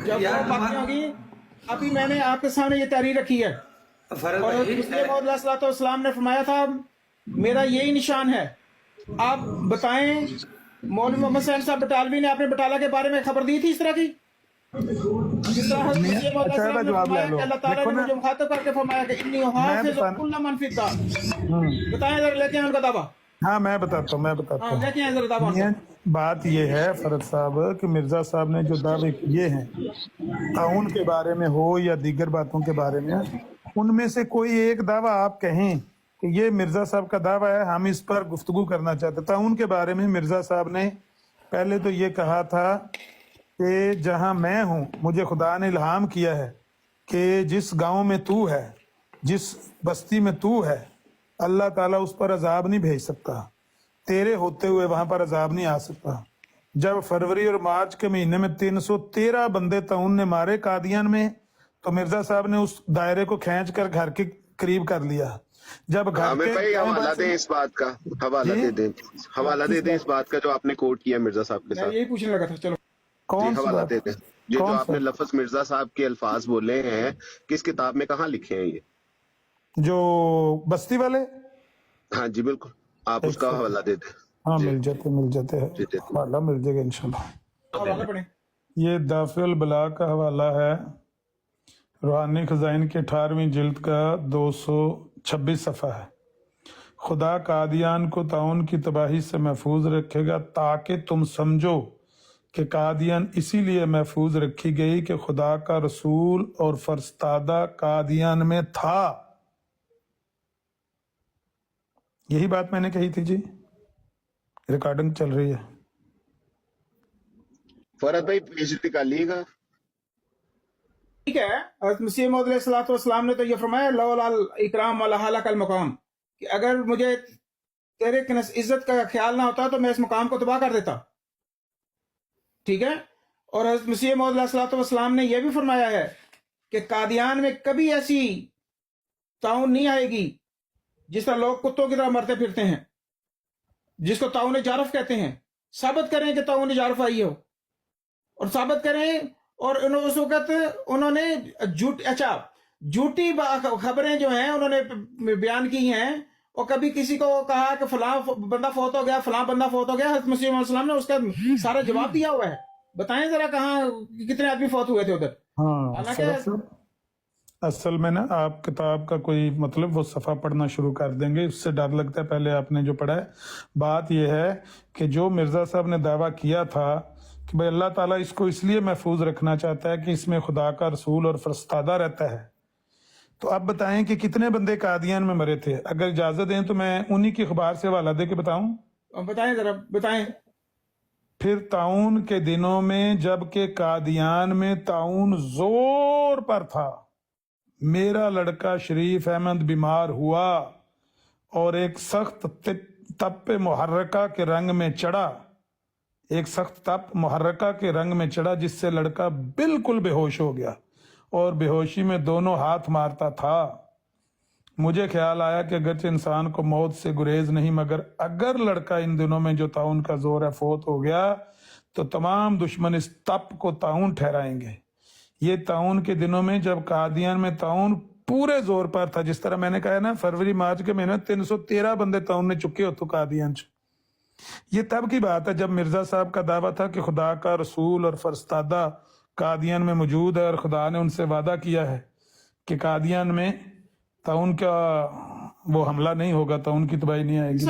جب وہ یار باتیں ہوگی، ابھی میں نے آپ کے سامنے یہ تحریر رکھی ہے، فرد اور بھائی مسلم موعود علیہ الصلوۃ والسلام نے فرمایا تھا میرا یہی نشان ہے. آپ بتائیں مولوی محمد سین صاحب بٹالوی نے اپنے بٹالہ کے بارے میں خبر دی تھی اس طرح کی؟ جس طرح حضرت مسیح موعود علیہ اچھا السلام کا نے جواب لے فرمایا لو. کہ اللہ تعالیٰ دیکھو نے نا، مجھے مخاطب کر کے فرمایا کہ انی میں حافظ بتانا. کل من فی الدار. ہوں. بتائیں ذرا، لے کے آئیں ان کا دعویٰ. ہاں میں بتاتا ہاں لے ہوں. کے آئیں ذرا دعویٰ ان کا. یہ بات یہ ہے فرد صاحب کہ مرزا صاحب نے جو دعوے کیے ہیں تعاون کے بارے میں ہو یا دیگر باتوں کے بارے میں، ان میں سے کوئی ایک دعویٰ آپ کہیں کہ یہ مرزا صاحب کا دعویٰ ہے، ہم اس پر گفتگو کرنا چاہتے. تعاون کے بارے میں مرزا صاحب نے پہلے تو یہ کہا تھا کہ جہاں میں ہوں مجھے خدا نے الہام کیا ہے کہ جس گاؤں میں تو ہے، جس بستی میں تو ہے، اللہ تعالیٰ اس پر عذاب نہیں بھیج سکتا، تیرے ہوتے ہوئے وہاں پر عذاب نہیں آ سکتا. جب فروری اور مارچ کے مہینے میں 313 بندے تعاون نے مارے قادیان میں، تو مرزا صاحب نے اس دائرے کو کھینچ کر گھر کے قریب کر لیا. جب گھر عامر کے بھائی حوالہ دیں اس بات کا، حوالہ جی دے دیں، حوالہ دے کس دیں اس بات؟ بات کا جو آپ نے کوٹ کیا مرزا صاحب کے میں ساتھ. یہی پوچھنے لگا تھا. چلو جی کون سی حوالہ بات؟ دے دیں. یہ جو کون آپ سا؟ نے لفظ مرزا صاحب کے الفاظ بولے ہیں کس کتاب میں کہاں لکھے ہیں یہ؟ جو بستی والے؟ ہاں جی بالکل، آپ اس ایک کا سیکنڈ. حوالہ دے دیں. ہاں جی مل جاتے ہیں، جی دے دیں. حوالہ مل جائے گا انشاءاللہ. حوالہ پڑھیں. یہ دافع البلاغ کا حوالہ ہے، روحانی خزائن کے 18ویں جلد کا 226 صفحہ ہے. خدا قادیان کو تعاون کی تباہی سے محفوظ رکھے گا تاکہ تم سمجھو کہ قادیان اسی لیے محفوظ رکھی گئی کہ خدا کا رسول اور فرستادہ قادیان میں تھا. یہی بات میں نے کہی تھی جی، ریکارڈنگ چل رہی ہے. فرد بھائی پیج نکالیے گا. ٹھیک ہے. حضرت مسیح موعود علیہ الصلوۃ والسلام نے تو یہ فرمایا لولا الاکرام ولحالک المقام، کہ اگر مجھے تیرے عزت کا خیال نہ ہوتا تو میں اس مقام کو تباہ کر دیتا. ٹھیک ہے. اور حضرت مسیح موعود علیہ الصلوۃ والسلام نے یہ بھی فرمایا ہے کہ قادیان میں کبھی ایسی تعاون نہیں آئے گی جس طرح لوگ کتوں کی طرح مرتے پھرتے ہیں، جس کو تعاون جارف کہتے ہیں. ثابت کریں کہ تعاون جارف آئی ہو، اور ثابت کریں. اور اس وقت انہوں نے جھوٹی خبریں جو ہیں انہوں نے بیان کی ہیں، اور کبھی کسی کو کہا کہ فلاں بندہ فوت ہو گیا، فلاں بندہ فوت ہو گیا. حضرت مسیح علیہ السلام نے اس کا سارا جواب دیا ہوا ہے. بتائیں ذرا کہاں کتنے آدمی فوت ہوئے تھے ادھر. ہاں حالانکہ اصل میں نا آپ کتاب کا کوئی مطلب وہ صفحہ پڑھنا شروع کر دیں گے، اس سے ڈر لگتا ہے. پہلے آپ نے جو پڑھا ہے، بات یہ ہے کہ جو مرزا صاحب نے دعویٰ کیا تھا کہ بھئی اللہ تعالیٰ اس کو اس لیے محفوظ رکھنا چاہتا ہے کہ اس میں خدا کا رسول اور فرستادہ رہتا ہے. تو اب بتائیں کہ کتنے بندے قادیان میں مرے تھے؟ اگر اجازت دیں تو میں انہی کی اخبار سے حوالہ دے کے بتاؤں. بتائیں ذرا بتائیں. پھر تعاون کے دنوں میں جب کہ قادیان میں تعاون زور پر تھا، میرا لڑکا شریف احمد بیمار ہوا اور ایک سخت تپ محرکہ کے رنگ میں چڑھا، ایک سخت تپ محرکہ کے رنگ میں چڑھا جس سے لڑکا بالکل بے ہوش ہو گیا اور بے ہوشی میں دونوں ہاتھ مارتا تھا. مجھے خیال آیا کہ اگرچہ انسان کو موت سے گریز نہیں، مگر اگر لڑکا ان دنوں میں جو تعاون کا زور ہے فوت ہو گیا تو تمام دشمن اس تپ کو تعاون ٹھہرائیں گے. یہ تعاون کے دنوں میں جب قادیان میں تعاون پورے زور پر تھا، جس طرح میں نے کہا نا فروری مارچ کے مہینے 313 بندے تعاون نے چکے ہوتے قادیان سے. یہ تب کی بات ہے جب مرزا صاحب کا دعویٰ تھا کہ خدا کا رسول اور فرستادہ قادیان میں موجود ہے، اور خدا نے ان سے وعدہ کیا ہے کہ قادیان میں تعاون کا وہ حملہ نہیں ہوگا، تعاون کی تباہی نہیں آئے گی.